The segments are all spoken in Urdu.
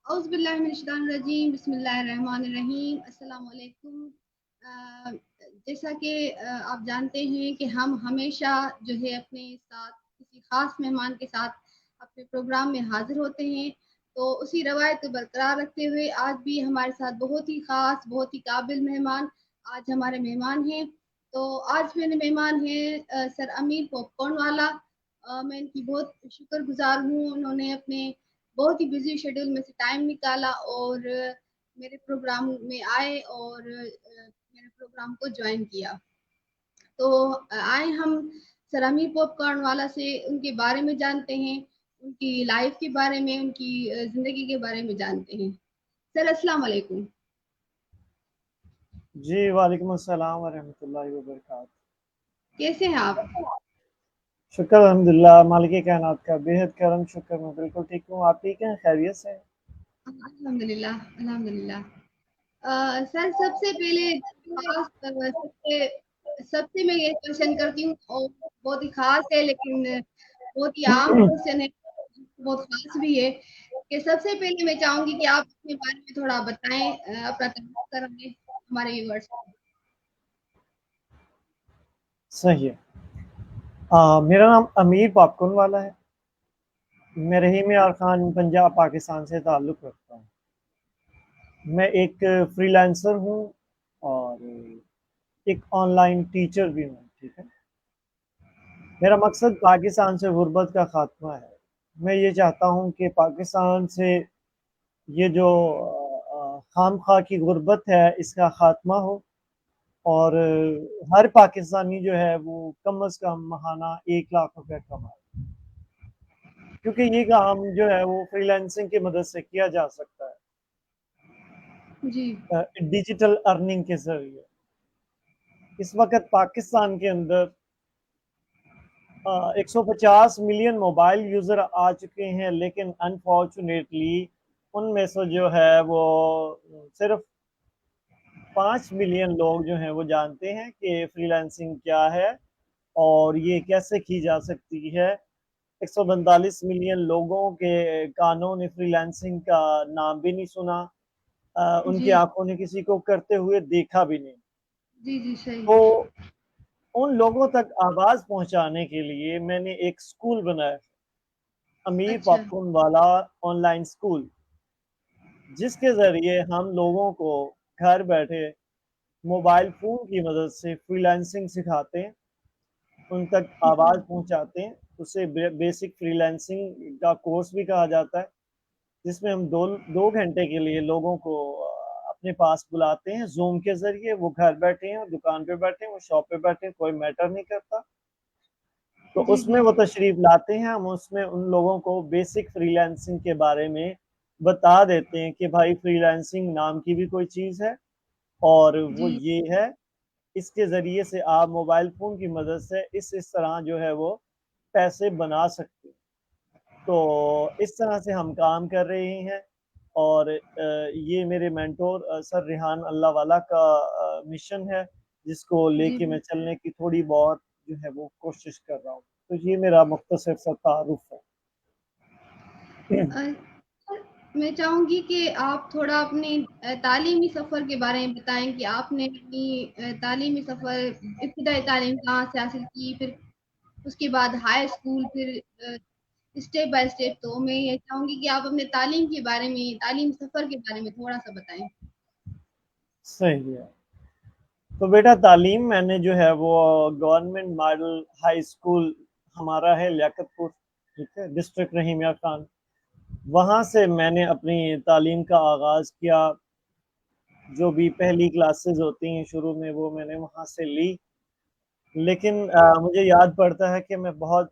اعوذ باللہ من الشیطان الرجیم، بسم اللہ الرحمن الرحیم، السلام علیکم۔ جیسا کہ آپ جانتے ہیں کہ ہم ہمیشہ جو ہے اپنے ساتھ کسی خاص مہمان کے ساتھ اپنے پروگرام میں حاضر ہوتے ہیں، تو اسی روایت کو برقرار رکھتے ہوئے آج بھی ہمارے ساتھ بہت ہی خاص، بہت ہی قابل مہمان آج ہمارے مہمان ہیں۔ تو آج میرے مہمان ہیں سر امیر پاپ کارن والا۔ میں ان کی بہت شکر گزار ہوں، انہوں نے اپنے بہت ہی بزی شیڈول میں سے ٹائم نکالا اور میرے پروگرام میں آئے اور میرے پروگرام کو جوائن کیا۔ تو آئے ہم سر امیر پاپ کارن والا سے ان کے بارے میں جانتے ہیں، ان کی لائف کے بارے میں، ان کی زندگی کے بارے میں جانتے ہیں۔ سر السلام علیکم۔ جی وعلیکم السلام ورحمۃ اللہ وبرکاتہ۔ کیسے ہیں آپ؟ شکر الحمدللہ، مالک کائنات کا بےحد کرم شکر، میں بالکل ٹھیک ہوں۔ آپ ٹھیک ہیں؟ خیریت سے ہیں؟ الحمدللہ الحمدللہ۔ سر سب سے پہلے خاص سب سے میں یہ کوشچن کرتی ہوں اور بہت ہی خاص ہے لیکن بہت ہی عام کوشچن ہے، بہت خاص بھی ہے کہ سب سے پہلے میں چاہوں گی کہ آپ اپنے بارے میں تھوڑا بتائیں، اپنا تعارف کرائیں ہمارے ویورز کو۔ صحیح ہے۔ میرا نام امیر پاپ کارن والا ہے۔ میں رحیم یار خان پنجاب پاکستان سے تعلق رکھتا ہوں۔ میں ایک فری لانسر ہوں اور ایک آن لائن ٹیچر بھی ہوں، ٹھیک ہے۔ میرا مقصد پاکستان سے غربت کا خاتمہ ہے۔ میں یہ چاہتا ہوں کہ پاکستان سے یہ جو خام خواہ کی غربت ہے اس کا خاتمہ ہو، اور ہر پاکستانی جو ہے وہ کم از کم ماہانہ 1 لاکھ روپے کمائے، کیونکہ یہ کام جو ہے وہ فری لانسنگ کی مدد سے کیا جا سکتا ہے، جی ڈیجیٹل ارننگ کے ذریعے۔ اس وقت پاکستان کے اندر 150 ملین موبائل یوزر آ چکے ہیں، لیکن انفارچونیٹلی ان میں سے جو ہے وہ صرف 5 ملین لوگ جو ہیں وہ جانتے ہیں کہ فری لانسنگ کیا ہے اور یہ کیسے کی جا سکتی ہے۔ 145 ملین لوگوں کے کانوں نے فری لانسنگ کا نام بھی نہیں سنا، ان کی جی آنکھوں نے کسی کو کرتے ہوئے دیکھا بھی نہیں۔ جی جی صحیح۔ تو ان لوگوں تک آواز پہنچانے کے لیے میں نے ایک سکول بنایا، امیر اچھا پاپ کارن والا آن لائن سکول، جس کے ذریعے ہم لوگوں کو گھر بیٹھے موبائل فون کی مدد سے فری لانسنگ سکھاتے ہیں، ان تک آواز پہنچاتے ہیں۔ اسے بیسک فری لانسنگ کا کورس بھی کہا جاتا ہے، جس میں ہم دو گھنٹے کے لیے لوگوں کو اپنے پاس بلاتے ہیں زوم کے ذریعے۔ وہ گھر بیٹھے ہیں، دکان پہ بیٹھے ہیں، وہ شاپ پہ بیٹھے ہیں، کوئی میٹر نہیں کرتا۔ تو جی اس جی میں وہ تشریف لاتے ہیں، ہم اس میں ان لوگوں کو بیسک فری لانسنگ کے بارے میں بتا دیتے ہیں کہ بھائی فری لانسنگ نام کی بھی کوئی چیز ہے، اور وہ جی یہ ہے، اس کے ذریعے سے آپ موبائل فون کی مدد سے اس طرح جو ہے وہ پیسے بنا سکتے ہیں۔ تو اس طرح سے ہم کام کر رہے ہیں، اور یہ میرے مینٹور سر ریحان اللہ والا کا مشن ہے، جس کو لے جی کے میں چلنے کی تھوڑی بہت جو ہے وہ کوشش کر رہا ہوں۔ تو یہ میرا مختصر سا تعارف ہے۔ میں چاہوں گی کہ آپ تھوڑا اپنے تعلیمی سفر کے بارے میں بتائیں کہ آپ نے اپنی تعلیمی سفر، ابتدائی تعلیم کہاں سے حاصل کی، پھر اس کے بعد ہائی اسکول، پھر اسٹیپ بائی اسٹیپ۔ تو میں یہ چاہوں گی کہ آپ اپنے تعلیم کے بارے میں، تعلیم سفر کے بارے میں تھوڑا سا بتائیں۔ صحیح ہے۔ تو بیٹا تعلیم میں نے جو ہے وہ گورنمنٹ ماڈل ہائی اسکول ہمارا ہے لیاقت پور، ٹھیک ہے، ڈسٹرکٹ رحیم یار خان، وہاں سے میں نے اپنی تعلیم کا آغاز کیا۔ جو بھی پہلی کلاسز ہوتی ہیں شروع میں وہ میں نے وہاں سے لی، لیکن مجھے یاد پڑتا ہے کہ میں بہت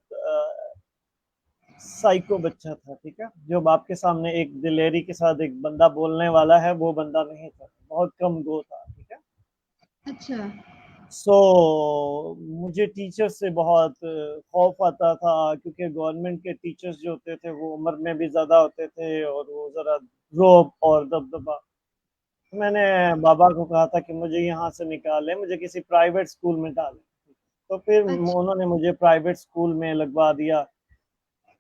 سائیکو بچہ تھا، ٹھیک ہے۔ جو باپ کے سامنے ایک دلیری کے ساتھ ایک بندہ بولنے والا ہے وہ بندہ نہیں تھا، بہت کم گو تھا، ٹھیک ہے۔ اچھا سو مجھے ٹیچر سے بہت خوف آتا تھا، کیونکہ گورنمنٹ کے ٹیچرز جو ہوتے تھے وہ عمر میں بھی زیادہ ہوتے تھے اور وہ ذرا روب اور دبدبا۔ میں نے بابا کو کہا تھا کہ مجھے یہاں سے نکالیں، مجھے کسی پرائیویٹ اسکول میں ڈالیں۔ تو پھر اچھا انہوں نے مجھے پرائیویٹ اسکول میں لگوا دیا۔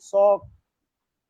100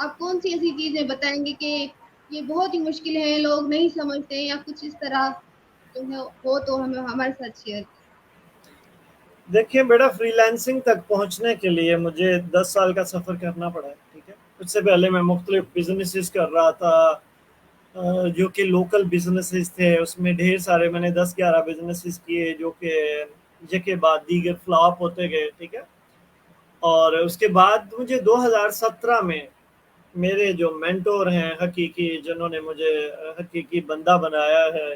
آپ کون سی ایسی چیزیں بتائیں گے کہ یہ بہت ہی مشکل ہے، لوگ نہیں سمجھتے، یا کچھ اس طرح جو ہے ہو تو ہمیں ہمارے ساتھ شیئر کریں۔ دیکھیے بیٹا، فری لانسنگ تک پہنچنے کے لیے مجھے 10 سال کا سفر کرنا پڑا ہے، ٹھیک ہے۔ اس سے پہلے میں مختلف بزنسز کر رہا تھا، جو کہ لوکل بزنسز تھے، اس میں ڈھیر سارے میں نے 10-11 بزنسز کیے جو کہ کے بعد دیگر فلاپ ہوتے گئے، ٹھیک ہے۔ اور اس کے بعد مجھے 2017 میں میرے جو مینٹور ہیں حقیقی، جنہوں نے مجھے حقیقی بندہ بنایا ہے،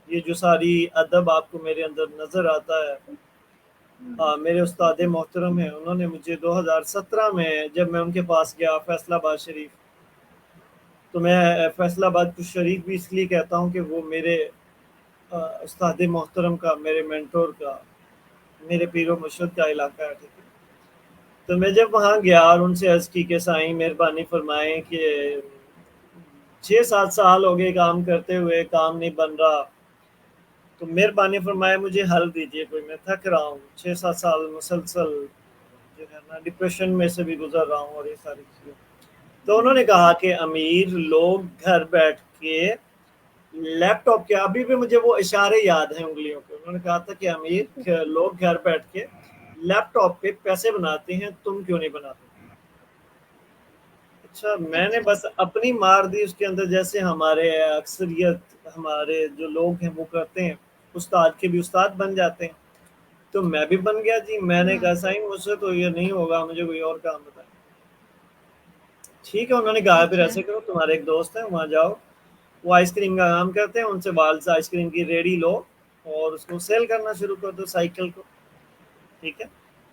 یہ جو ساری ادب آپ کو میرے اندر نظر آتا ہے، میرے استاد محترم ہیں، انہوں نے مجھے 2017 میں جب میں ان کے پاس گیا فیصل آباد شریف، تو میں فیصل آباد کو شریف بھی اس لیے کہتا ہوں کہ وہ میرے استاد محترم کا، میرے مینٹور کا، میرے پیر و مرشد کا علاقہ ہے، ٹھیک ہے۔ تو میں جب وہاں گیا اور ان سے عرض کی کہ سائیں مہربانی فرمائیں کہ 6-7 سال ہو گئے کام کرتے ہوئے، کام نہیں بن رہا، تو مہربانی فرمائے مجھے حل دیجیے کوئی، میں تھک رہا ہوں، 6-7 سال مسلسل جو ہے نا ڈپریشن میں سے بھی گزر رہا ہوں اور یہ ساری چیزیں۔ تو انہوں نے کہا کہ امیر، لوگ گھر بیٹھ کے لیپ ٹاپ کے، ابھی بھی مجھے وہ اشارے یاد ہیں انگلیوں کے، انہوں نے کہا تھا کہ امیر، لوگ گھر بیٹھ کے لیپ ٹاپ پہ پیسے بناتے ہیں، تم کیوں نہیں بناتے؟ اچھا، میں نے بس اپنی مار دی اس کے اندر، جیسے ہمارے اکثریت ہمارے جو لوگ ہیں وہ کرتے ہیں، استاد کے بھی استاد بن جاتے ہیں، تو میں بھی بن گیا جی۔ میں نے کہا سائیں مجھ سے تو یہ نہیں ہوگا، مجھے کوئی اور کام بتائیں۔ ٹھیک ہے، انہوں نے کہا پھر ایسے کرو، تمہارے ایک دوست ہیں وہاں جاؤ، وہ آئس کریم کا کام کرتے ہیں، ان سے بال سے آئس کریم کی ریڑھی لو اور اس کو سیل کرنا شروع کر دو، سائیکل کو، ٹھیک ہے۔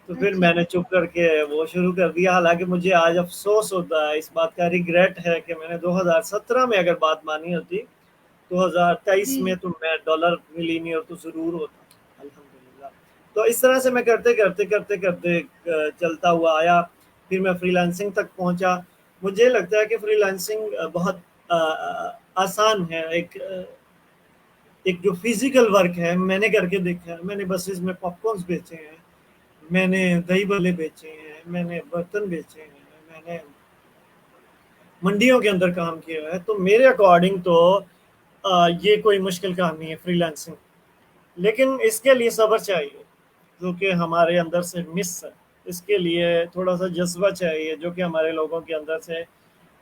تو پھر میں نے چپ کر کے وہ شروع کر دیا، حالانکہ مجھے آج افسوس ہوتا ہے، اس بات کا ریگریٹ ہے کہ میں نے 2017 میں اگر بات مانی ہوتی، 2023 میں تو میں ڈالر ملینئر تو ضرور ہوتا، الحمدللہ۔ تو اس طرح سے میں کرتے کرتے چلتا ہوا آیا، پھر میں فری لانسنگ تک پہنچا۔ مجھے لگتا ہے کہ فری لانسنگ بہت آسان ہے، ایک جو فزیکل ورک ہے، میں نے کر کے دیکھا ہے، میں نے بسز میں پاپ کارنز بیچے ہیں، میں نے دہی بلے بیچے ہیں، میں نے برتن بیچے ہیں، میں نے منڈیوں کے اندر کام کیا ہے، تو میرے اکارڈنگ تو یہ کوئی مشکل کام نہیں ہے فری لانسنگ، لیکن اس کے لیے صبر چاہیے جو کہ ہمارے اندر سے مس ہے، اس کے لیے تھوڑا سا جذبہ چاہیے جو کہ ہمارے لوگوں کے اندر سے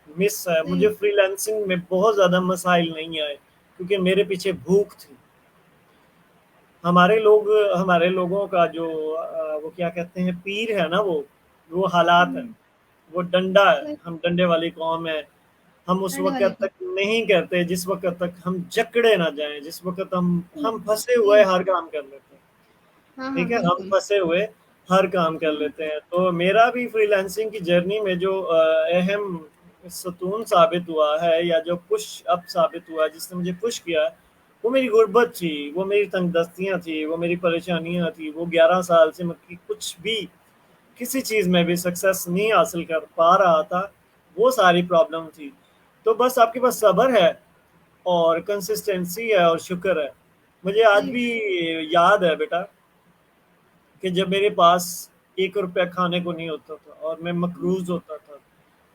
مس ہے۔ مجھے فری لانسنگ میں بہت زیادہ مسائل نہیں آئے کیونکہ میرے پیچھے بھوک تھی۔ ہمارے لوگوں کا جو وہ کیا کہتے ہیں، پیر ہے نا، وہ حالات ہے، وہ ڈنڈا ہے، ہم ڈنڈے والی قوم ہے، ہم اس وقت تک نہیں کرتے جس وقت تک ہم جکڑے نہ جائیں، جس وقت ہم پھنسے ہوئے ہر کام کر لیتے ہیں، ٹھیک ہے، ہم پھنسے ہوئے ہر کام کر لیتے ہیں۔ تو میرا بھی فری لانسنگ کی جرنی میں جو اہم ستون ثابت ہوا ہے، یا جو پش اپ ثابت ہوا ہے، جس نے مجھے پش کیا، وہ میری غربت تھی، وہ میری تنگ دستیاں تھی، وہ میری پریشانیاں تھی، وہ 11 سال سے میں کچھ بھی کسی چیز میں بھی سکسیس نہیں حاصل کر پا رہا تھا، وہ ساری پرابلم تھی۔ تو بس آپ کے پاس صبر ہے اور کنسسٹنسی ہے اور شکر ہے۔ مجھے آج بھی یاد ہے بیٹا کہ جب میرے پاس 1 روپیہ کھانے کو نہیں ہوتا تھا اور میں مقروض ہوتا تھا،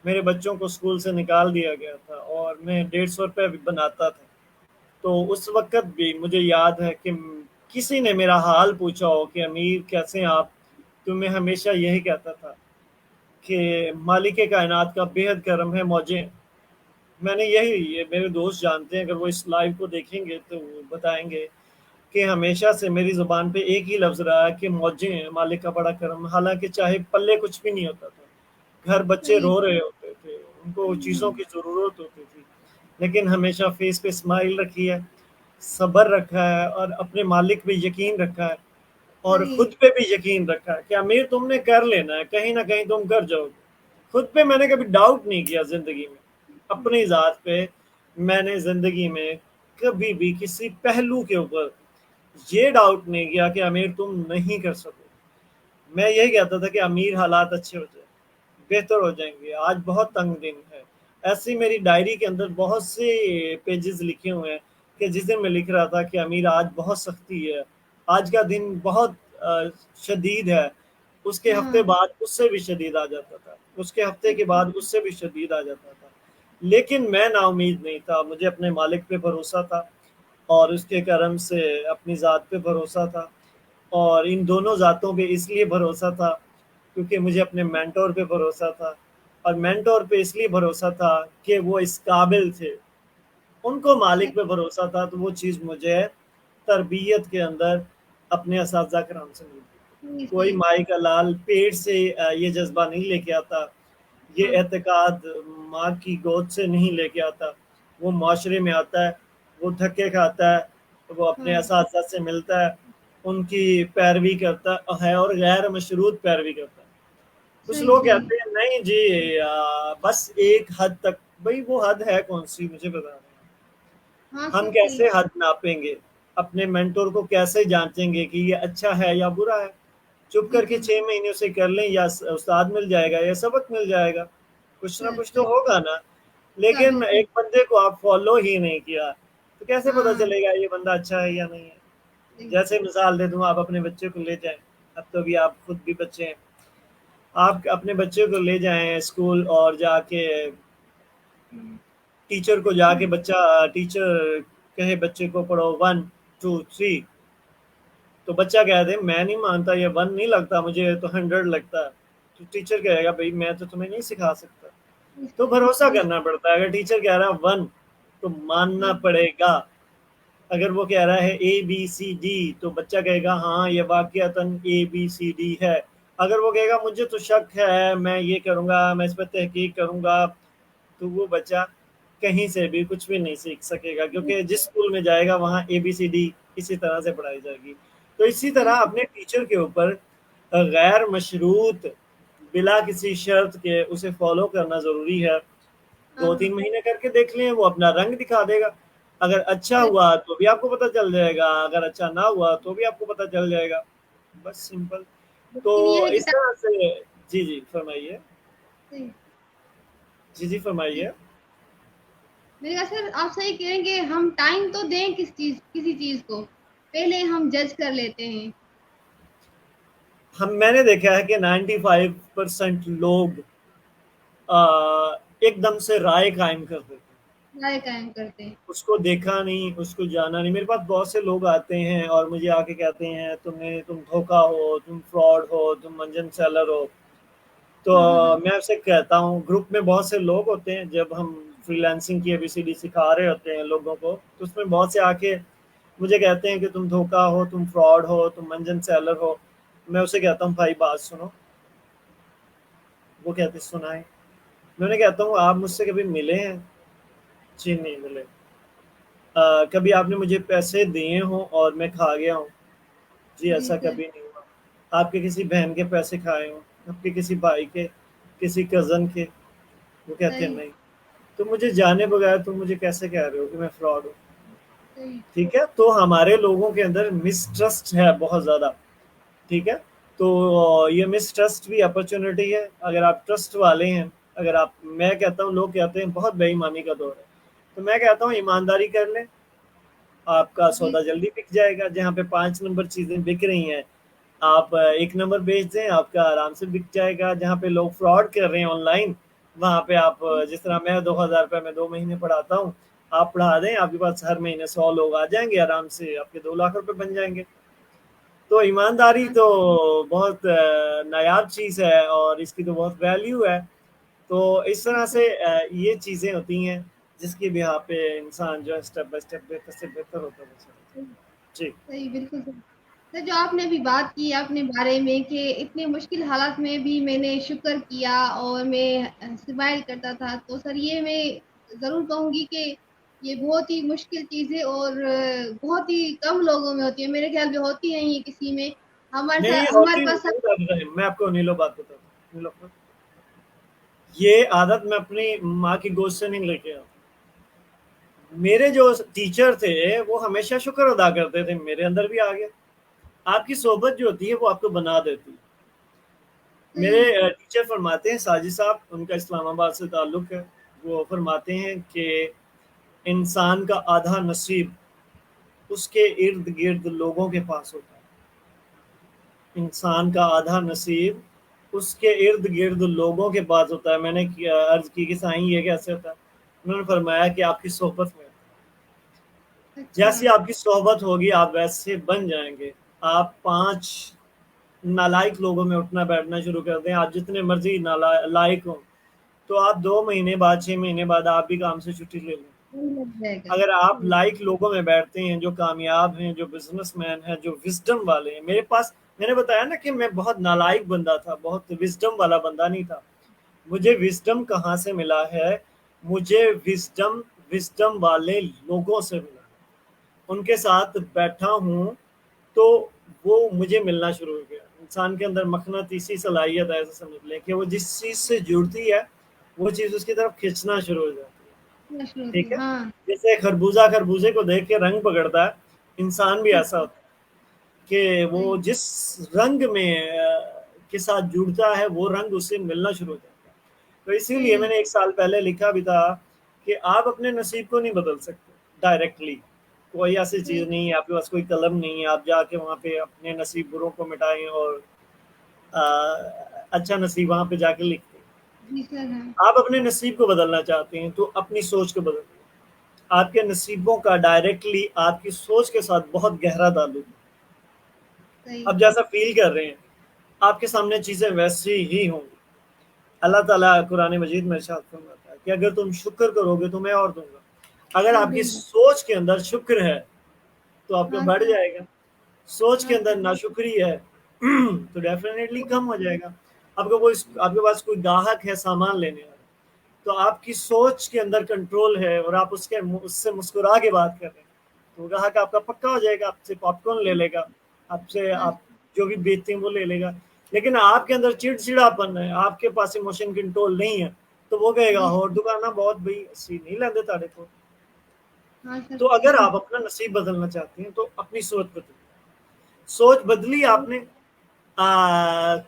میرے بچوں کو اسکول سے نکال دیا گیا تھا اور میں 150 روپے بھی بناتا تھا، تو اس وقت بھی مجھے یاد ہے کہ کسی نے میرا حال پوچھا ہو کہ امیر کیسے ہیں آپ، تو میں ہمیشہ یہی کہتا تھا کہ مالک کائنات کا بے حد کرم ہے، موجیں۔ میں نے یہی، میرے دوست جانتے ہیں، اگر وہ اس لائیو کو دیکھیں گے تو وہ بتائیں گے کہ ہمیشہ سے میری زبان پہ ایک ہی لفظ رہا ہے کہ موجیں ہیں، مالک کا بڑا کرم، حالانکہ چاہے پلے کچھ بھی نہیں ہوتا تھا، گھر بچے رو رہے ہوتے تھے، ان کو چیزوں کی ضرورت ہوتی تھی، لیکن ہمیشہ فیس پہ اسمائل رکھی ہے، صبر رکھا ہے اور اپنے مالک پہ یقین رکھا ہے اور خود پہ بھی یقین رکھا ہے کہ امیر تم نے کر لینا ہے، کہیں نہ کہیں تم کر جاؤ گے۔ خود پہ میں نے کبھی ڈاؤٹ نہیں کیا زندگی میں، اپنی ذات پہ میں نے زندگی میں کبھی بھی کسی پہلو کے اوپر یہ ڈاؤٹ نہیں کیا کہ امیر تم نہیں کر سکو۔ میں یہی کہتا تھا کہ امیر حالات اچھے ہو جائیں، بہتر ہو جائیں گے، آج بہت تنگ دن ہے۔ ایسی میری ڈائری کے اندر بہت سے پیجز لکھے ہوئے ہیں کہ جس دن میں لکھ رہا تھا کہ امیر آج بہت سختی ہے، آج کا دن بہت شدید ہے، اس کے ہفتے بعد اس سے بھی شدید آ جاتا تھا، اس کے ہفتے کے بعد اس سے بھی شدید آ جاتا تھا، لیکن میں نا امید نہیں تھا، مجھے اپنے مالک پہ بھروسہ تھا اور اس کے کرم سے اپنی ذات پہ بھروسہ تھا، اور ان دونوں ذاتوں پہ اس لیے بھروسہ تھا کیونکہ مجھے اپنے مینٹور پہ بھروسہ تھا، اور مینٹور پہ اس لیے بھروسہ تھا کہ وہ اس قابل تھے، ان کو مالک پہ بھروسہ تھا، تو وہ چیز مجھے تربیت کے اندر اپنے اساتذہ کرام سے ملتی۔ کوئی مائی کا لال پیٹ سے یہ جذبہ نہیں لے کے آتا، یہ اعتقاد ماں کی گود سے نہیں لے کے آتا، وہ معاشرے میں آتا ہے، وہ دھکے کھاتا ہے، وہ اپنے اساتذہ سے ملتا ہے، ان کی پیروی کرتا ہے اور غیر مشروط پیروی کرتا ہے۔ کچھ لوگ کہتے ہیں نہیں جی بس ایک حد تک، بھئی وہ حد ہے کون سی مجھے بتا دیں، ہم کیسے حد ناپیں گے، اپنے مینٹور کو کیسے جانچیں گے کہ یہ اچھا ہے یا برا ہے؟ چپ کر کے 6 مہینے سے کر لیں، یا استاد مل جائے گا یا سبق مل جائے گا، کچھ نہ کچھ تو ہوگا نا، لیکن ایک بندے کو آپ فالو ہی نہیں کیا تو کیسے پتا چلے گا یہ بندہ اچھا ہے یا نہیں ہے؟ جیسے مثال دے دوں، آپ اپنے بچے کو لے جائیں، اب تو بھی آپ خود بھی بچے ہیں، آپ اپنے بچے کو لے جائیں اسکول اور جا کے ٹیچر کو جا کے ٹیچر کہے بچے کو پڑھو 1 2 3، تو بچہ کہہ دے میں نہیں مانتا، یہ 1 نہیں لگتا مجھے تو 100 لگتا ہے، تو ٹیچر کہے گا بھائی میں تو تمہیں نہیں سکھا سکتا، تو بھروسہ کرنا پڑتا ہے، اگر ٹیچر کہہ رہا ہے 1 تو ماننا پڑے گا، اگر وہ کہہ رہا ہے ABCD تو بچہ کہے گا ہاں یہ واقعتاً ABCD ہے، اگر وہ کہے گا مجھے تو شک ہے میں یہ کروں گا، میں اس پہ تحقیق کروں گا، تو وہ بچہ کہیں سے بھی کچھ بھی نہیں سیکھ سکے گا، کیونکہ جس اسکول میں جائے گا وہاں ABCD اسی طرح سے پڑھائی جائے گی۔ تو اسی طرح اپنے ٹیچر کے اوپر غیر مشروط بلا کسی شرط کے اسے فالو کرنا ضروری ہے، 2-3 مہینے کر کے دیکھ لیں، وہ اپنا رنگ دکھا دے گا، اگر اچھا ہوا تو بھی آپ کو پتہ چل جائے گا، اگر اچھا نہ ہوا تو بھی آپ کو پتہ چل جائے گا، بس سمپل۔ تو اس طرح سے جی فرمائیے، جی فرمائیے۔ میرے سر آپ صحیح کہیں گے، ہم ٹائم تو دیں کسی چیز کو، پہلے ہم جج کر لیتے ہیں۔ میں نے دیکھا ہے کہ 95% لوگ ایک دم سے رائے قائم کر دیتے ہیں، رائے قائم کرتے ہیں، اس کو دیکھا نہیں، اس کو جانا نہیں۔ میرے پاس بہت سے لوگ آتے ہیں اور مجھے آ کے کہتے ہیں تم دھوکا ہو، تم فراڈ ہو، تم منجن سیلر ہو، تو میں اسے کہتا ہوں، گروپ میں بہت سے لوگ ہوتے ہیں، جب ہم فری لانسنگ کی ABCD سکھا رہے ہوتے ہیں لوگوں کو، تو اس میں بہت سے آ کے مجھے کہتے ہیں کہ تم دھوکا ہو، تم فراڈ ہو، تم منجن سیلر ہو۔ میں اسے کہتا ہوں بھائی بات سنو، وہ کہتے سنائیں، میں نے کہتا ہوں آپ مجھ سے کبھی ملے ہیں؟ جی نہیں ملے۔ کبھی آپ نے مجھے پیسے دیے ہوں اور میں کھا گیا ہوں؟ جی ایسا کبھی نہیں ہوا۔ آپ کے کسی بہن کے پیسے کھائے ہوں، آپ کے کسی بھائی کے، کسی کزن کے؟ وہ کہتے ہیں نہیں۔ تو مجھے جانے بغیر تم مجھے کیسے کہہ رہے ہو کہ میں فراڈ ہوں؟ ٹھیک ہے، تو ہمارے لوگوں کے اندر مسٹرسٹ ہے بہت زیادہ، ٹھیک ہے، تو یہ مسٹرسٹ بھی اپرچونٹی ہے، اگر آپ ٹرسٹ والے ہیں، اگر آپ، میں کہتا ہوں لوگ کہتے ہیں بہت بے ایمانی کا دور ہے، تو میں کہتا ہوں ایمانداری کر لیں، آپ کا سودا جلدی بک جائے گا، جہاں پہ 5 نمبر چیزیں بک رہی ہیں آپ 1 نمبر بیچ دیں، آپ کا آرام سے بک جائے گا، جہاں پہ لوگ فراڈ کر رہے ہیں آن لائن، وہاں پہ آپ جس طرح میں 2000 روپے میں 2 مہینے پڑھاتا ہوں، آپ پڑھا دیں، آپ کے پاس ہر مہینے 100 لوگ آ جائیں گے، آرام سے آپ کے 2 لاکھ روپے بن جائیں گے۔ تو ایمانداری تو بہت نایاب چیز ہے اور اس کی تو بہت ویلیو ہے، تو اس طرح سے یہ چیزیں ہوتی ہیں جس کی بنا پہ انسان جو ہے اسٹیپ بائی اسٹیپ بہتر سے بہتر ہوتا ہے۔ جی صحیح، بالکل صحیح۔ سر جو آپ نے بھی بات کی اپنے بارے میں کہ اتنے مشکل حالات میں بھی میں نے شکر کیا اور میں اسمائل کرتا تھا، تو سر یہ میں ضرور کہوں گی کہ یہ بہت ہی مشکل چیز ہے اور بہت ہی کم لوگوں میں ہوتی ہے، میرے خیال میں ہوتی ہے یہ کسی میں، نہیں ہمارے ہوتی پاس نہیں، میں آپ کو نیلو بات بتاتا ہوں، یہ عادت میں اپنی ماں کی گود سے نہیں لے کے آتا، میرے جو ٹیچر تھے وہ ہمیشہ شکر ادا کرتے تھے، میرے اندر بھی آ گیا۔ آپ کی صحبت جو ہوتی ہے وہ آپ کو بنا دیتی ہے۔ میرے ٹیچر فرماتے ہیں، ساجد صاحب، ان کا اسلام آباد سے تعلق ہے، وہ فرماتے ہیں کہ انسان کا آدھا نصیب اس کے ارد گرد لوگوں کے پاس ہوتا ہے، انسان کا آدھا نصیب اس کے ارد گرد لوگوں کے پاس ہوتا ہے. میں نے عرض کی کہ سائیں یہ کیسے ہوتا ہے؟ انہوں نے فرمایا کہ آپ کی صحبت میں. اچھا جیسی آپ کی صحبت ہوگی آپ ویسے بن جائیں گے. آپ 5 نالائق لوگوں میں اٹھنا بیٹھنا شروع کر دیں, آپ جتنے مرضی لائق ہوں, تو آپ 2 مہینے بعد 6 مہینے بعد آپ بھی کام سے چھٹی لے لیں. وہی لگ جائے گا. اگر آپ لائق لوگوں میں بیٹھتے ہیں جو کامیاب ہیں, جو بزنس مین ہیں, جو وزڈم والے ہیں. میرے پاس, میں نے بتایا نا کہ میں بہت نالائق بندہ تھا, بہت وزڈم والا بندہ نہیں تھا. مجھے وزڈم کہاں سے ملا ہے؟ مجھے وزڈم والے لوگوں سے ملا. ان کے ساتھ بیٹھا ہوں تو وہ مجھے ملنا شروع ہو گیا. انسان کے اندر مقناطیسی صلاحیت ہے, ایسا سمجھ لیں کہ وہ جس چیز سے جڑتی ہے وہ چیز اس کی طرف کھینچنا شروع ہو جاتی ہے. مشہور ٹھیک تھی. ہے, ہاں جیسے خربوزے کو دیکھ کے رنگ پکڑتا ہے, انسان بھی ایسا ہوتا ہے کہ وہ صحیح. جس رنگ میں کے ساتھ جڑتا ہے وہ رنگ اس سے ملنا شروع ہو جاتا ہے. تو اسی لیے میں صحیح. نے 1 سال پہلے لکھا بھی تھا کہ آپ اپنے نصیب کو نہیں بدل سکتے ڈائریکٹلی. کوئی ایسی صحیح. چیز نہیں ہے, آپ کے پاس کوئی قلم نہیں ہے آپ جا کے وہاں پہ اپنے نصیب بروں کو مٹائیں اور اچھا نصیب وہاں پہ جا کے لکھتے. جی سر. ہاں آپ اپنے نصیب کو بدلنا چاہتے ہیں تو اپنی سوچ کو بدلیں. آپ کے نصیبوں کا ڈائریکٹلی آپ کی سوچ کے ساتھ بہت گہرا تعلق ہے. صحیح. اب جیسا فیل کر رہے ہیں آپ کے سامنے چیزیں ویسی ہی ہوں گی. اللہ تعالیٰ قرآن مجید میں ارشاد فرماتا ہے کہ اگر تم شکر کرو گے تو میں اور دوں گا. اگر اور آپ کی دوں گا. سوچ کے اندر شکر ہے تو آپ کا ہاں بڑھ سر. جائے گا. سوچ کے ہاں اندر سر. ناشکری ہے تو ڈیفینیٹلی کم ہو جائے گا. آپ کے پاس کوئی گاہک ہے سامان لینے والا, تو آپ کی سوچ کے اندر کنٹرول ہے اور آپ اس سے مسکرا کے بات کر رہے ہیں تو گاہک آپ کا پکا ہو جائے گا, آپ سے پاپ کارن لے لے گا, آپ سے ہاں آپ جو بھی بیچتے ہیں وہ لے لے گا. لیکن آپ کے اندر چڑچڑاپن ہے, آپ کے پاس ایموشن کنٹرول نہیں ہے, تو وہ کہے گا جی اور دکانہ بہت بھائی اسی نہیں لیندے تاڑے کو. ہاں سر. تو اگر آپ اپنا نصیب بدلنا چاہتے ہیں تو اپنی سوچ بدلی. سوچ بدلی آپ نے,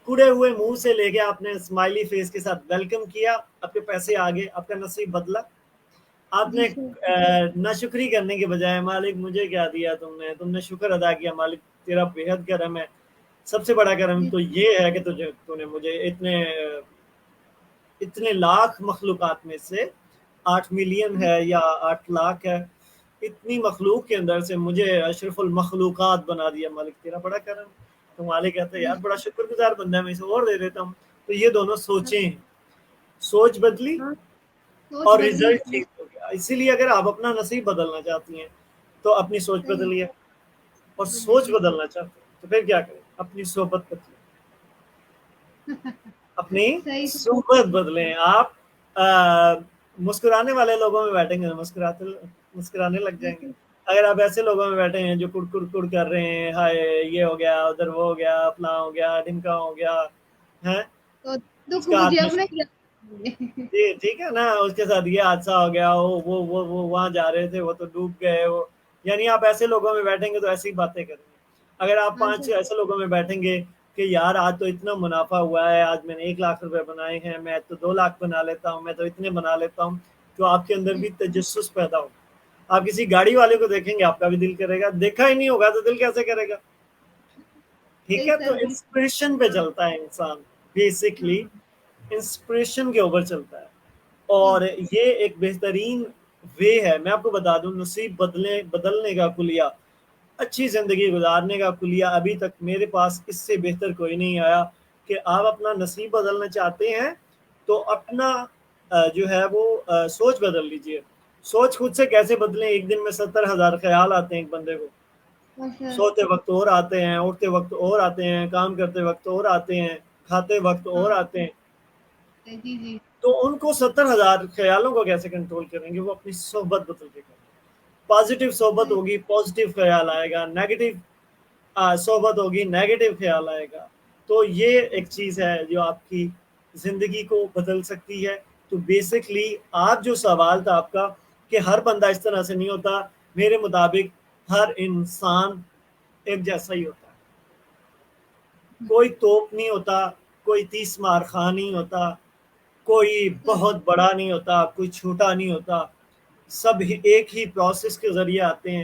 کڑے ہوئے منہ سے لے کے آپ نے اسمائلی فیس کے ساتھ ویلکم کیا, آپ کے پیسے آگے, آپ کا نصیب بدلا. آپ جی نے سر. ناشکری کرنے کے بجائے مالک مجھے کیا دیا تم نے شکر ادا کیا, مالک تیرا بےحد کرم ہے. سب سے بڑا کرم جی تو یہ ہے کہ تو نے مجھے اتنے لاکھ مخلوقات میں سے 8 ملین جی ہے یا 8 لاکھ ہے, اتنی مخلوق کے اندر سے مجھے اشرف المخلوقات بنا دیا, مالک تیرا بڑا کرم. تو مالک کہتا ہے جی یار بڑا شکر گزار بندہ ہے, میں اسے اور دے دیتا ہوں. تو یہ دونوں ہاں سوچیں ہیں, سوچ بدلی ہاں. سوچ اور بدلی ریزلٹ تو. ٹھیک ہو گیا. اسی لیے اگر آپ اپنا نصیب بدلنا چاہتی ہیں تو اپنی سوچ صحیح. بدلیے, اور بدلی سوچ جی سر. بدلنا چاہتے ہیں تو پھر کیا کریں, اپنی صحبت بدلیں. اپنی صحیح سے. صحبت بدلیں. آپ مسکرانے والے لوگوں میں بیٹھیں گے مسکرانے لگ جی جائیں گے. سر. اگر آپ ایسے لوگوں میں بیٹھے ہیں جو کڑ کر رہے ہیں, ہائے یہ ہو گیا, ادھر وہ ہو گیا, فلاں ہو گیا, ڈھمکا ہو گیا ہے, تو اس دکھ کا مجھے ہاتھ میں اپنے ہی لگیں گے. جی ٹھیک ہے نا, اس کے ساتھ یہ حادثہ ہو گیا, وہ وہاں جا رہے تھے وہ تو ڈوب گئے, وہ یعنی آپ ایسے لوگوں میں بیٹھیں گے تو ایسی باتیں کریں گے. اگر آپ ہاں 5 سر. ایسے لوگوں میں بیٹھیں گے کہ یار آج تو اتنا منافع ہوا ہے, آج میں نے 1 لاکھ روپے بنائے ہیں, میں تو 2 لاکھ بنا لیتا ہوں, میں تو اتنے بنا لیتا ہوں, تو آپ کے اندر جی بھی تجسس پیدا ہوگا. آپ کسی گاڑی والے کو دیکھیں گے آپ کا بھی دل کرے گا, دیکھا ہی نہیں ہوگا تو دل کیسے کرے گا. ٹھیک صحیح ہے, تو سر. بالکل. انسپریشن پہ ہاں چلتا ہے انسان, ہاں. بیسکلی انسپریشن کے اوپر چلتا ہے. جی اور یہ ایک بہترین وے ہے. میں آپ کو بتا دوں, نصیب بدلنے کا کلیہ, اچھی زندگی گزارنے کا کلیہ ابھی تک میرے پاس اس سے بہتر کوئی نہیں آیا. کہ آپ اپنا نصیب بدلنا چاہتے ہیں تو اپنا جو ہے وہ سوچ بدل لیجئے. سوچ خود سے کیسے بدلیں؟ ایک دن میں 70,000 خیال آتے ہیں ایک بندے کو. ہاں سر. سوتے وقت اور آتے ہیں, اٹھتے وقت اور آتے ہیں, کام کرتے وقت اور آتے ہیں, کھاتے وقت اور ہاں. آتے ہیں. جی جی. تو ان کو 70,000 خیالوں کو کیسے کنٹرول کریں گے؟ وہ اپنی صحبت بدل کے کریں. پازیٹیو صحبت صحیح. ہوگی پازیٹیو خیال آئے گا, نیگیٹو صحبت ہوگی نیگیٹو خیال آئے گا. تو یہ ایک چیز ہے جو آپ کی زندگی کو بدل سکتی ہے. تو بیسکلی آپ جو سوال تھا آپ کا کہ ہر بندہ اس طرح سے نہیں ہوتا, میرے مطابق ہر انسان ایک جیسا ہی ہوتا ہے. کوئی توپ نہیں ہوتا, کوئی 30 مار خاں نہیں ہوتا, کوئی سب. بہت بڑا نہیں ہوتا, کوئی چھوٹا نہیں ہوتا. سب ایک ہی پروسیس کے ذریعے آتے ہیں,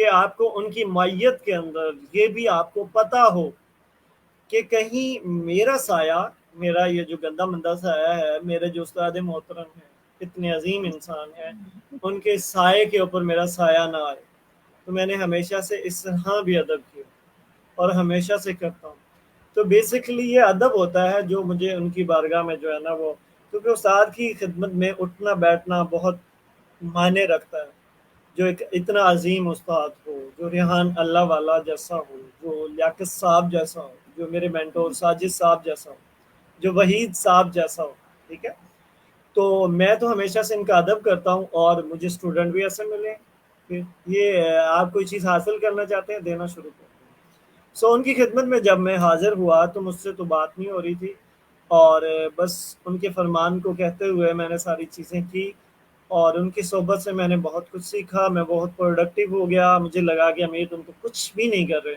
کہ آپ کو ان کی معیت کے اندر یہ بھی آپ کو پتہ ہو کہ کہیں میرا سایہ، میرا یہ جو گندا مندہ سایہ ہے، میرے جو استاد محترم ہیں، اتنے عظیم انسان ہیں، ان کے سائے کے اوپر میرا سایہ نہ آئے. تو میں نے ہمیشہ سے اس طرح بھی ادب کیا اور ہمیشہ سے کرتا ہوں. تو بیسکلی یہ ادب ہوتا ہے جو مجھے ان کی بارگاہ میں جو ہے نا وہ، کیونکہ استاد کی خدمت میں اٹھنا بیٹھنا بہت معنی رکھتا ہے. جو ایک اتنا عظیم استاد ہو، جو ریحان اللہ والا جیسا ہو، جو لیاقت صاحب جیسا ہو، جو میرے مینٹور ساجد صاحب جیسا ہو، جو وحید صاحب جیسا ہو. ٹھیک ہے، تو میں تو ہمیشہ سے ان کا ادب کرتا ہوں اور مجھے اسٹوڈنٹ بھی ایسے ملے کہ یہ آپ کوئی چیز حاصل کرنا چاہتے ہیں دینا شروع کرتے ہیں. سو ان کی خدمت میں جب میں حاضر ہوا تو مجھ سے تو بات نہیں ہو رہی تھی، اور بس ان کے فرمان کو کہتے ہوئے میں نے ساری چیزیں کی، اور ان کی صحبت سے میں نے بہت کچھ سیکھا. میں بہت پروڈکٹیو ہو گیا. مجھے لگا کہ امیر تم تو کچھ بھی نہیں کر رہے،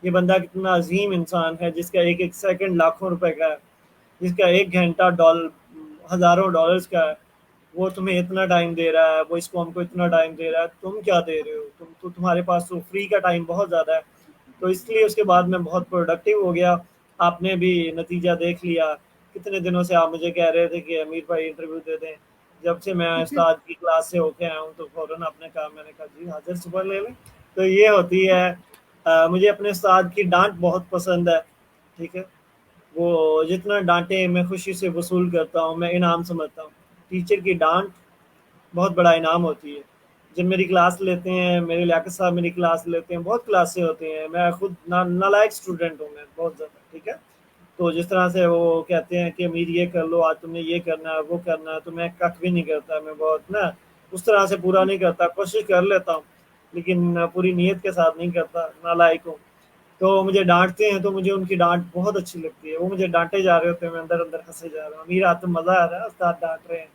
یہ بندہ کتنا عظیم انسان ہے جس کا ایک ایک سیکنڈ لاکھوں روپے کا ہے، جس کا ایک گھنٹہ ہزاروں ڈالرز کا ہے. وہ تمہیں اتنا ٹائم دے رہا ہے، وہ اس قوم کو اتنا ٹائم دے رہا ہے، تم کیا دے رہے ہو؟ تمہارے پاس تو فری کا ٹائم بہت زیادہ ہے. تو اس لیے اس کے بعد میں بہت پروڈکٹیو ہو گیا. آپ نے بھی نتیجہ دیکھ لیا. کتنے دنوں سے آپ مجھے کہہ رہے تھے کہ امیر بھائی انٹرویو دے دیں. جب سے میں استاد کی کلاس سے ہو کے آیا ہوں تو فوراً آپ نے کہا. میں نے کہا جی حاضر صبح لے لیں. تو یہ ہوتی ہے. مجھے اپنے استاد کی ڈانٹ بہت پسند ہے. ٹھیک ہے، وہ جتنا ڈانٹے میں خوشی سے وصول کرتا ہوں، میں انعام سمجھتا ہوں. ٹیچر کی ڈانٹ بہت بڑا انعام ہوتی ہے. جب میری کلاس لیتے ہیں، میرے لیاقت صاحب میری کلاس لیتے ہیں، بہت کلاسیں ہوتے ہیں، میں خود نالائق اسٹوڈنٹ ہوں میں بہت زیادہ. ٹھیک ہے، تو جس طرح سے وہ کہتے ہیں کہ امیر یہ کر لو، آج تم نے یہ کرنا ہے وہ کرنا ہے، تو میں کک بھی نہیں کرتا. میں بہت نا اس طرح سے پورا نہیں کرتا. کوشش کر لیتا ہوں لیکن پوری نیت کے ساتھ نہیں کرتا، نالائق ہوں. تو مجھے ڈانٹتے ہیں تو مجھے ان کی ڈانٹ بہت اچھی لگتی ہے. وہ مجھے ڈانٹے جا رہے ہوتے ہیں، میں اندر اندر ہنسے جا رہا ہوں. امیر آج تو مزہ آ رہا ہے، استاد ڈانٹ رہے ہیں.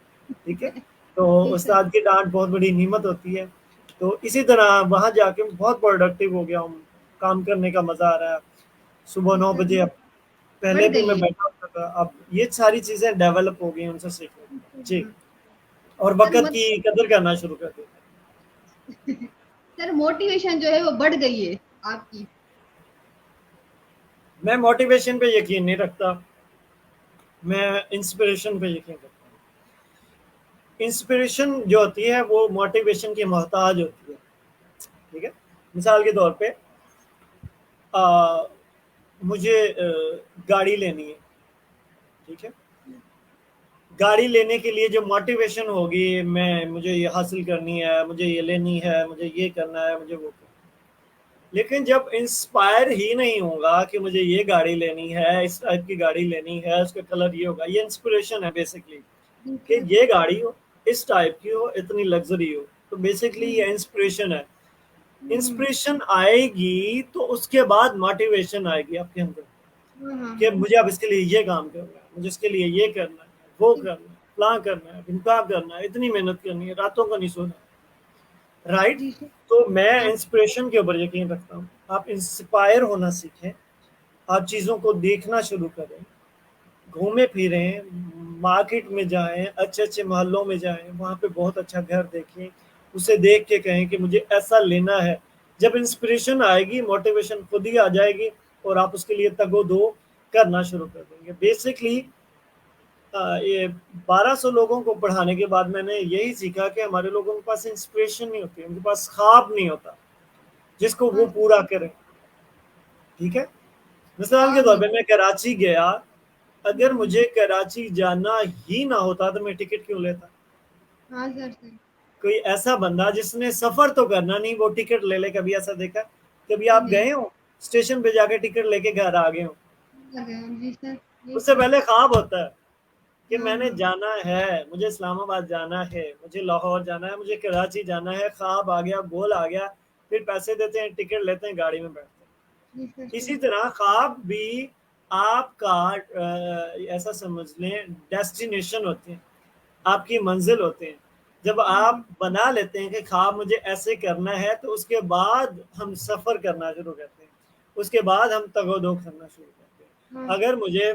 ٹھیک ہے، تو استاد کی ڈانٹ بہت بڑی نعمت ہوتی ہے. تو اسی طرح وہاں جا کے بہت پروڈکٹیو ہو گیا ہوں. کام کرنے کا مزہ آ رہا ہے. صبح 9 بجے اب بڑھ پہلے بھی میں گئی بیٹھا ہوتا تھا، اب یہ ساری چیزیں ڈیولپ ہو گئی ان سے سیکھنے کے بعد. جی، ہے. اور سر وقت کی قدر کرنا شروع کر دیا. سر موٹیویشن جو ہے وہ بڑھ گئی ہے آپ کی. میں موٹیویشن پہ یقین نہیں رکھتا، میں انسپریشن پہ یقین رکھتا ہوں. انسپریشن جو ہوتی ہے وہ موٹیویشن کی محتاج ہوتی ہے. ٹھیک ہے، مثال کے طور پہ مجھے گاڑی لینی ہے. ٹھیک ہے، گاڑی لینے کے لیے جو موٹیویشن ہوگی، مجھے یہ حاصل کرنی ہے، مجھے یہ لینی ہے، مجھے یہ کرنا ہے، مجھے وہ کرنا ہے. لیکن جب انسپائر ہی نہیں ہوگا کہ مجھے یہ گاڑی لینی ہے، اس ٹائپ کی گاڑی لینی ہے، اس کا کلر یہ ہوگا، یہ انسپریشن ہے بیسکلی. کہ یہ گاڑی ہو، اس ٹائپ کی ہو، اتنی لگژری ہو، تو بیسکلی یہ انسپریشن ہے. انسپریشن آئے گی تو اس کے بعد موٹیویشن آئے گی آپ کے اندر کہ مجھے اب اس کے لیے یہ کام کرنا ہے، مجھے اس کے لیے یہ کرنا ہے، وہ کرنا ہے، فلاں کرنا ہے، ڈھمکا کرنا ہے، اتنی محنت کرنی ہے، راتوں کو نہیں سونا. رائٹ. جی سر. تو میں انسپریشن کے اوپر یقین رکھتا ہوں. آپ انسپائر ہونا سیکھیں، آپ چیزوں کو دیکھنا شروع کریں، گھومے پھریں، مارکیٹ میں جائیں، اچھے اچھے محلوں میں جائیں، وہاں پہ بہت اچھا گھر دیکھیں، اسے دیکھ کے کہیں کہ مجھے ایسا لینا ہے. جب انسپریشن آئے گی، موٹیویشن خود ہی آ جائے گی اور آپ اس کے لیے تگ و دو کرنا شروع کر دیں گے. بیسکلی یہ 1200 لوگوں کو پڑھانے کے بعد میں نے یہی سیکھا کہ ہمارے لوگوں کے پاس انسپریشن نہیں ہوتی، ان کے پاس خواب نہیں ہوتا جس کو وہ پورا کریں. ٹھیک ہے، مثال کے طور پہ میں کراچی گیا، اگر مجھے کراچی جانا ہی نہ ہوتا تو میں ٹکٹ کیوں لیتا؟ ہاں سر. کوئی ایسا بندہ جس نے سفر تو کرنا نہیں وہ ٹکٹ لے لے، کبھی ایسا دیکھا؟ کبھی آپ گئے ہو اسٹیشن پہ جا کے ٹکٹ لے کے گھر آ گئے ہو؟ جی سر. اس سے پہلے خواب ہوتا ہے کہ میں نے جانا ہے، مجھے اسلام آباد جانا ہے، مجھے لاہور جانا ہے، مجھے کراچی جانا ہے. خواب آ گیا، گول آ گیا، پھر پیسے دیتے ہیں، ٹکٹ لیتے ہیں، گاڑی میں بیٹھتے ہیں. اسی طرح خواب بھی آپ کا ایسا سمجھ لیں ڈیسٹینیشن ہوتے ہیں، آپ کی منزل ہوتے ہیں. جب آپ بنا لیتے ہیں کہ خواب مجھے ایسے کرنا ہے تو اس کے بعد ہم سفر کرنا شروع کرتے ہیں، اس کے بعد ہم تگ و دو کرنا شروع کرتے ہیں. اگر مجھے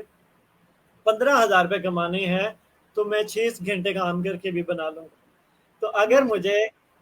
15,000 روپے کمانے ہیں تو میں 6 گھنٹے کام کر کے بھی بنا لوں گا. تو اگر مجھے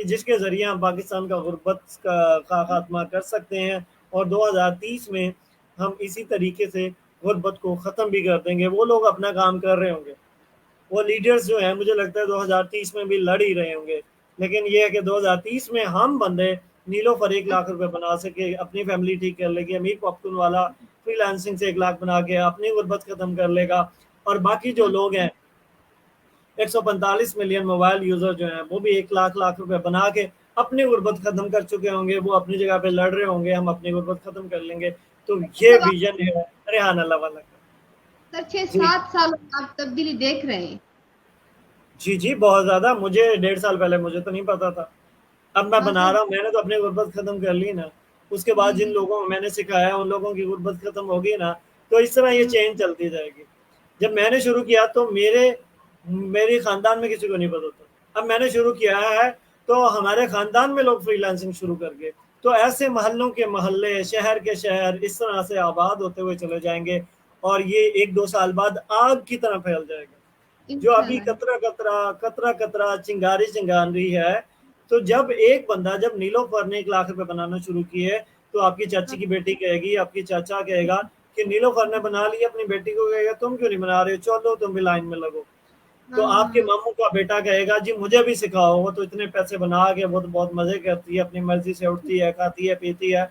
کہ جس کے ذریعے ہم پاکستان کا غربت کا خاتمہ کر سکتے ہیں، اور 2030 میں ہم اسی طریقے سے غربت کو ختم بھی کر دیں گے۔ وہ لوگ اپنا کام کر رہے ہوں گے، وہ لیڈرز جو ہیں مجھے لگتا ہے 2030 میں بھی لڑ ہی رہے ہوں گے، لیکن یہ ہے کہ 2030 میں ہم بندے نیلوفر 1 لاکھ روپے بنا سکے، اپنی فیملی ٹھیک کر لے گی، امیر پاپکون والا فری لانسنگ سے 1 لاکھ بنا کے اپنی غربت ختم کر لے گا، اور باقی جو لوگ ہیں 145 ملین موبائل یوزر جو ہیں وہ بھی 1 لاکھ روپے بنا کے اپنی غربت ختم کر چکے ہوں گے، وہ اپنی جگہ پہ لڑ رہے ہوں گے، ہم اپنی غربت ختم کر لیں گے۔ تو یہ مطلب ویژن ہے ریحان اللہ والا کا۔ سر جی 6-7 سال آپ تبدیلی دیکھ رہے ہیں؟ جی جی بہت زیادہ، مجھے 1.5 سال پہلے مجھے تو نہیں پتا تھا، اب میں ہاں بنا سر، رہا ہوں، میں نے تو اپنی غربت ختم کر لی نا، اس کے بعد جی جن جی، لوگوں کو میں نے سکھایا ان لوگوں کی غربت ختم ہوگی نا، تو اس طرح یہ چین چلتی جائے گی۔ جب میں نے شروع کیا تو میری خاندان میں کسی کو نہیں پتا تھا، اب میں نے شروع کیا ہے تو ہمارے خاندان میں لوگ فری لانسنگ شروع کر گئے، تو ایسے محلوں کے محلے، شہر کے شہر اس طرح سے آباد ہوتے ہوئے چلے جائیں گے، اور یہ 1-2 سال بعد آگ کی طرح پھیل جائے گا۔ جو ابھی انشاءاللہ۔ قطرہ قطرہ چنگاری چنگان رہی ہے، تو جب ایک بندہ، جب نیلوفر نے 1 لاکھ روپے بنانا شروع کیے، تو آپ کی چاچی کی بیٹی کہے گی، آپ کی چاچا کہے گا کہ نیلوفر نے بنا لی، اپنی بیٹی کو کہے گا تم کیوں نہیں بنا رہے، چلو تم بھی لائن میں لگو۔ تو ہاں آپ کے ہاں ماموں کا بیٹا کہے گا جی مجھے بھی سکھاؤ، وہ تو اتنے پیسے بنا کے وہ تو بہت مزے کرتی ہے، اپنی مرضی سے اٹھتی ہے، کھاتی ہے، پیتی ہے،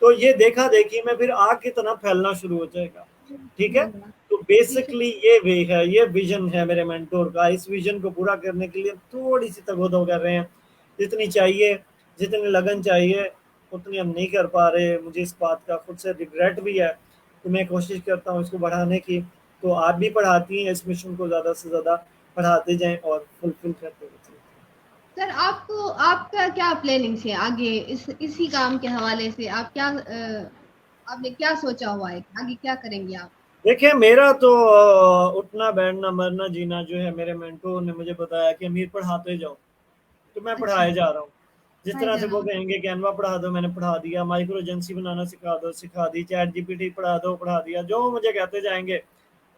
تو یہ دیکھا دیکھی میں پھر آگ کی طرح پھیلنا شروع ہو جائے گا۔ ٹھیک ہے، ہاں، تو بے شک بیسکلی یہ وے ہے، یہ ویژن ہے میرے مینٹور کا۔ اس ویژن کو پورا کرنے کے لیے تھوڑی سی تگ و دو کر رہے ہیں، جتنی چاہیے، جتنی لگن چاہیے اتنی ہم نہیں کر پا رہے، مجھے اس بات کا خود سے ریگریٹ بھی ہے، تو میں کوشش کرتا ہوں اس کو بڑھانے کی۔ تو آپ بھی پڑھاتی ہیں، اس مشن کو زیادہ سے زیادہ پڑھاتے جائیں اور فلفل کرتے رہیں۔ سر، آپ کا کیا پلاننگس ہے آگے اسی کام کے حوالے سے؟ آپ نے کیا سوچا ہوا ہے آگے کیا کریں گے آپ؟ دیکھیں میرا تو اٹھنا بیٹھنا مرنا جینا جو ہے، میرے مینٹور نے مجھے بتایا کہ امیر پڑھاتے جاؤ، تو میں اچھا، پڑھائے جا رہا ہوں۔ جس بھائی طرح سے وہ جان، کہیں گے کینوا پڑھا دو، میں نے پڑھا دیا، مائکرو ایجنسی بنانا سکھا دو، سکھا دی، چیٹ جی پی ٹی پڑھا دو، پڑھا دیا، جو مجھے کہتے جائیں گے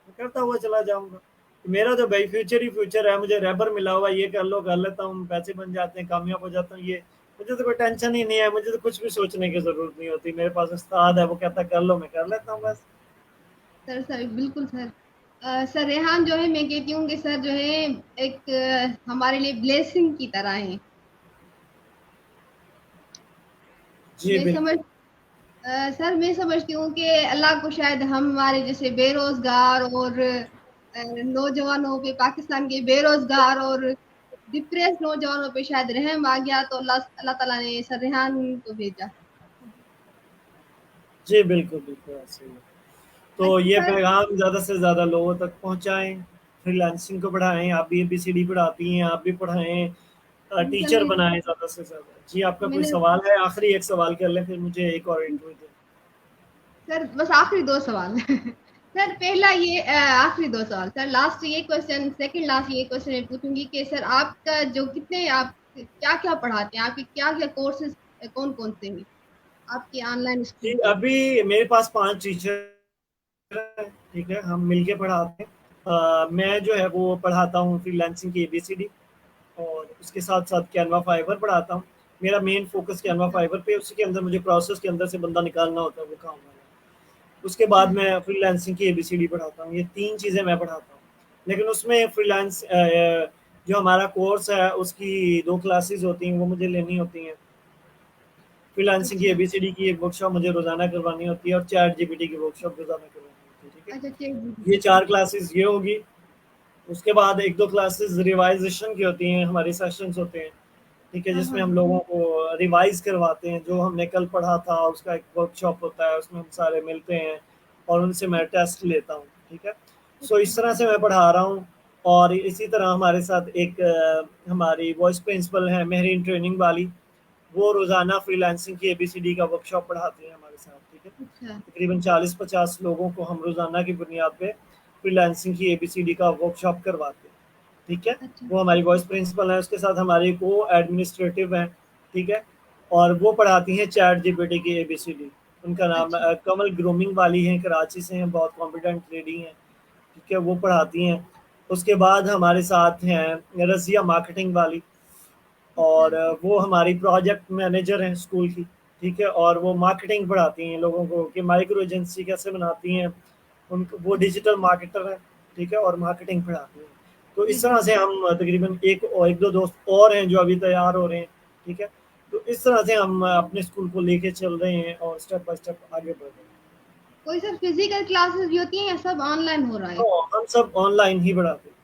میں کرتا ہوا چلا جاؤں گا۔ میرا تو بھائی فیوچر ہی فیوچر ہے، مجھے ریبر ملا ہوا، یہ کر لو کر لیتا ہوں، پیسے بن جاتے ہیں، کامیاب ہو جاتا ہوں، یہ مجھے تو کوئی ٹینشن ہی نہیں ہے، مجھے تو کچھ بھی سوچنے کی ضرورت نہیں ہوتی، میرے پاس استاد ہے وہ کہتا ہے کر لو، میں کر لیتا ہوں بس۔ سر بالکل سر۔ سر ریحان جو ہے، میں کہتی ہوں کہ سر جو ہے ایک ہمارے لیے بلیسنگ کی طرح ہے۔ جی میں بالکل۔ سمجھ سر میں سمجھتی ہوں کہ اللہ کو شاید ہمارے جیسے بے روزگار اور نوجوانوں پہ، پاکستان کے بے روزگار اور ڈپریس نوجوانوں پہ شاید رحم آ گیا، تو اللہ تعالیٰ نے سر ریحان کو بھیجا۔ جی بالکل بالکل ایسے ہی ہے۔ تو اچھا یہ سر، پیغام زیادہ سے زیادہ لوگوں تک پہنچائیں، فری لانسنگ کو بڑھائیں، آپ بھی ABCD پڑھاتی ہیں، آپ بھی پڑھائیں، ٹیچر انشاءاللہ بنائیں زیادہ سے زیادہ۔ جی آپ کا میں کوئی نے سوال ہے؟ آخری ایک سوال کر لیں پھر مجھے ایک اور انٹرویو دیں۔ سر بس آخری 2 سوال سر پہلا یہ آخری 2 سوال سر، لاسٹ یہ کوشچن، سیکنڈ لاسٹ یہ کوشچن میں پوچھوں گی کہ سر آپ کا جو کتنے آپ کیا کیا پڑھاتے ہیں، آپ کے کیا کیا کورسز کون کون سے ہیں آپ کے آن لائن جی اسکول کے؟ ابھی میرے پاس 5 ٹیچر ہیں، ٹھیک ہے، ہم مل کے پڑھاتے ہیں۔ میں جو ہے وہ پڑھاتا ہوں فری لانسنگ کی ABCD، اور اس کے ساتھ ساتھ کینوا فائبر پڑھاتا ہوں۔ میرا مین فوکس کینوا اچھا فائبر پہ، اسی کے اندر مجھے پروسیس کے اندر سے بندہ نکالنا ہوتا ہے، وہ کام ہے۔ اس کے بعد اچھا میں فری لانسنگ کی ABCD پڑھاتا ہوں، یہ 3 چیزیں میں پڑھاتا ہوں۔ لیکن اس میں فری لانس جو ہمارا کورس ہے اس کی 2 کلاسز ہوتی ہیں، وہ مجھے لینی ہوتی ہیں۔ فری لانسنگ کی اچھا ABCD کی ایک ورک شاپ مجھے روزانہ کروانی ہوتی ہے، اور چیٹ GPT کی ورک شاپ روزانہ کروانی ہوتی ہے، اچھا ٹھیک ہے۔ چلیے، یہ 4 کلاسز یہ ہوگی۔ اس کے بعد 1-2 کلاسز ریوائزیشن کی ہوتی ہیں، ہماری سیشنز ہوتے ہیں، ٹھیک ہے، ہاں جس میں ہاں ہم لوگوں کو ریوائز کرواتے ہیں، جو ہم نے کل پڑھا تھا اس کا ایک ورک شاپ ہوتا ہے، اس میں ہم سارے ملتے ہیں اور ان سے میں ٹیسٹ لیتا ہوں، ٹھیک ہے۔ سو اچھا اس طرح سے میں پڑھا رہا ہوں۔ اور اسی طرح ہمارے ساتھ ایک ہماری وائس پرنسپل ہے مہرین ٹریننگ والی، وہ روزانہ فری لانسنگ کی ABCD کا ورک شاپ پڑھاتی ہیں ہمارے ساتھ، ٹھیک ہے۔ اچھا تقریباً 40-50 لوگوں کو ہم روزانہ کی بنیاد پہ فری لانسنگ کی ABCD کا ورک شاپ کرواتے ہیں، ٹھیک ہے۔ اچھا وہ ہماری وائس پرنسپل ہیں، اس کے ساتھ ہماری کو ایڈمنسٹریٹو ہیں، ٹھیک ہے، اور وہ پڑھاتی ہیں چیٹ GPT کی ABCD۔ ان کا نام اچھا کمل گرومنگ والی ہیں، کراچی سے ہیں، بہت کمپیٹنٹ لیڈی ہیں، ٹھیک ہے، وہ پڑھاتی ہیں۔ اس کے بعد ہمارے ساتھ ہیں رضیہ مارکیٹنگ والی، اور وہ ہماری پروجیکٹ مینیجر ہیں اسکول کی، ٹھیک ہے، اور وہ مارکیٹنگ پڑھاتی ہیں لوگوں کو کہ مائکرو ایجنسی کیسے بناتی ہیں، ان کو وہ ڈیجیٹل مارکیٹر ہیں، ٹھیک ہے، اور مارکیٹنگ پڑھاتی ہیں. تو اس طرح سے ہم تقریباً ایک دو دوست اور ہیں جو ابھی تیار ہو رہے ہیں، ٹھیک ہے. تو اس طرح سے ہم اپنے اسکول کو لے کے چل رہے ہیں اور اسٹیپ بائی اسٹیپ آگے بڑھ رہے ہیں. کوئی سر فزیکل کلاسز بھی ہوتی ہیں یا سب آن لائن ہو رہا ہے؟ تو ہم سب آن لائن ہی پڑھاتے ہیں،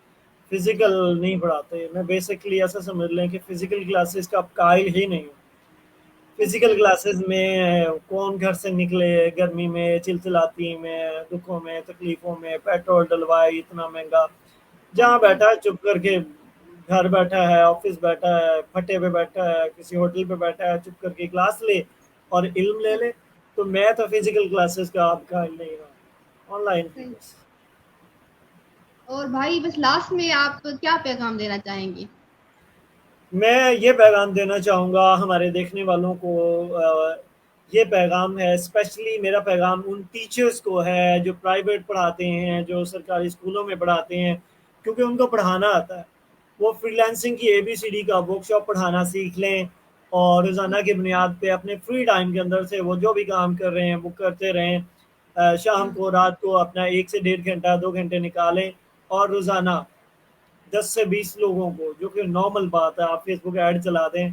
فزیکل نہیں پڑھاتے. میں بیسکلی ایسا سمجھ لیں کہ فزیکل کلاسز کا قائل ہی نہیں ہوں. فزیکل کلاسز میں کون گھر سے نکلے گرمی میں، چلچلاتی میں، دکھوں میں، تکلیفوں میں، پیٹرول ڈلوائے اتنا مہنگا، جہاں بیٹھا ہے چپ کر کے، گھر بیٹھا ہے، آفس بیٹھا ہے، پھٹے پہ بیٹھا ہے، کسی ہوٹل پہ بیٹھا ہے، چپ کر کے کلاس لے اور علم لے لے. تو میں تو فزیکل کلاسز کا آپ قائل نہیں رہا، آن لائن کی بس. اور بھائی بس لاسٹ میں آپ کیا پیغام دینا چاہیں گے؟ میں یہ پیغام دینا چاہوں گا ہمارے دیکھنے والوں کو، یہ پیغام ہے، اسپیشلی میرا پیغام ان ٹیچرز کو ہے جو پرائیویٹ پڑھاتے ہیں، جو سرکاری اسکولوں میں پڑھاتے ہیں، کیونکہ ان کو پڑھانا آتا ہے. وہ فری لانسنگ کی ABCD کا ورک شاپ پڑھانا سیکھ لیں اور روزانہ کی بنیاد پہ اپنے فری ٹائم کے اندر سے وہ جو بھی کام کر رہے ہیں وہ کرتے رہیں. شام کو، رات کو اپنا 1 سے 1.5 گھنٹہ 2 گھنٹے نکالیں اور روزانہ 10 سے 20 لوگوں کو، جو کہ نارمل بات ہے، آپ فیس بک ایڈ چلا دیں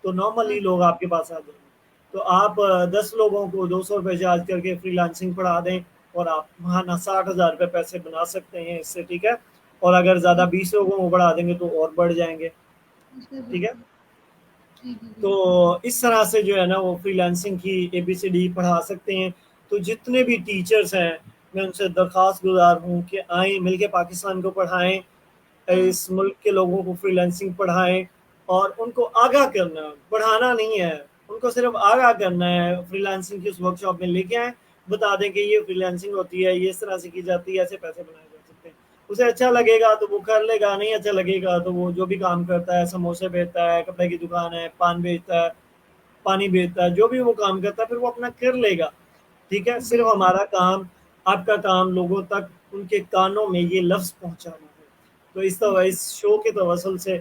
تو نارملی لوگ آپ کے پاس آ جائیں گے. تو آپ 10 لوگوں کو 200 روپے چارج کر کے فری لانسنگ پڑھا دیں اور آپ ماہانہ 60,000 روپے پیسے بنا سکتے ہیں اس سے، ٹھیک ہے. اور اگر زیادہ 20 لوگوں کو بڑھا دیں گے تو اور بڑھ جائیں گے، ٹھیک ہے. تو اس طرح سے جو ہے نا وہ فری لانسنگ کی ABCD پڑھا سکتے ہیں. تو جتنے بھی ٹیچرز ہیں میں ان سے درخواست گزار ہوں کہ آئیں، مل کے پاکستان کو پڑھائیں، اس ملک کے لوگوں کو فری لانسنگ پڑھائیں اور ان کو آگاہ کرنا، پڑھانا نہیں ہے، ان کو صرف آگاہ کرنا ہے. فری لانسنگ کی اس ورک شاپ میں لے کے آئیں، بتا دیں کہ یہ فری لانسنگ ہوتی ہے، یہ اس طرح سے کی جاتی ہے، ایسے پیسے بنائے جا سکتے ہیں. اسے اچھا لگے گا تو وہ کر لے گا، نہیں اچھا لگے گا تو وہ جو بھی کام کرتا ہے، سموسے بیچتا ہے، کپڑے کی دکان ہے، پان بیچتا ہے، پانی بیچتا ہے، جو بھی وہ کام کرتا ہے پھر وہ اپنا کر لے گا، ٹھیک ہے. صرف ہمارا کام، آپ کا کام لوگوں تک ان کے کانوں میں یہ لفظ پہنچانا ہے. تو اس شو کے توسل سے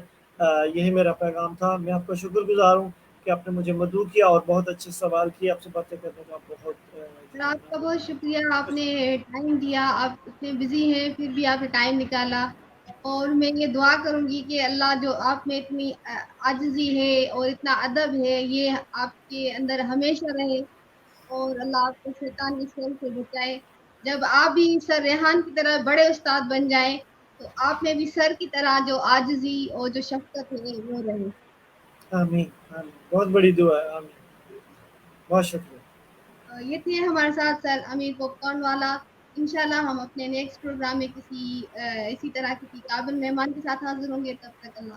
یہی میرا پیغام تھا. میں آپ کا شکر گزار ہوں کہ آپ نے مجھے مدعو کیا اور بہت اچھے سوال کیے. آپ سے باتیں کرنے کا بہت آپ کا بہت شکریہ، آپ نے ٹائم دیا، آپ اتنے بزی ہیں پھر بھی آپ نے ٹائم نکالا. اور میں یہ دعا کروں گی کہ اللہ جو آپ میں اتنی عاجزی ہے اور اتنا ادب ہے یہ آپ کے اندر ہمیشہ رہے، اور اللہ آپ کو شیطان کی شر سے بچائے. جب آپ بھی سر ریحان کی طرح بڑے استاد بن جائیں تو آپ میں بھی سر کی طرح جو عاجزی اور جو شفقت ہے وہ رہے. آمین آمین، بہت بڑی دعا ہے. آمین، بہت شکریہ. یہ تھے ہمارے ساتھ سر امیر پاپ کارن والا. انشاءاللہ ہم اپنے نیکسٹ پروگرام میں اسی طرح کسی قابل مہمان کے ساتھ حاضر ہوں گے. تب تک اللہ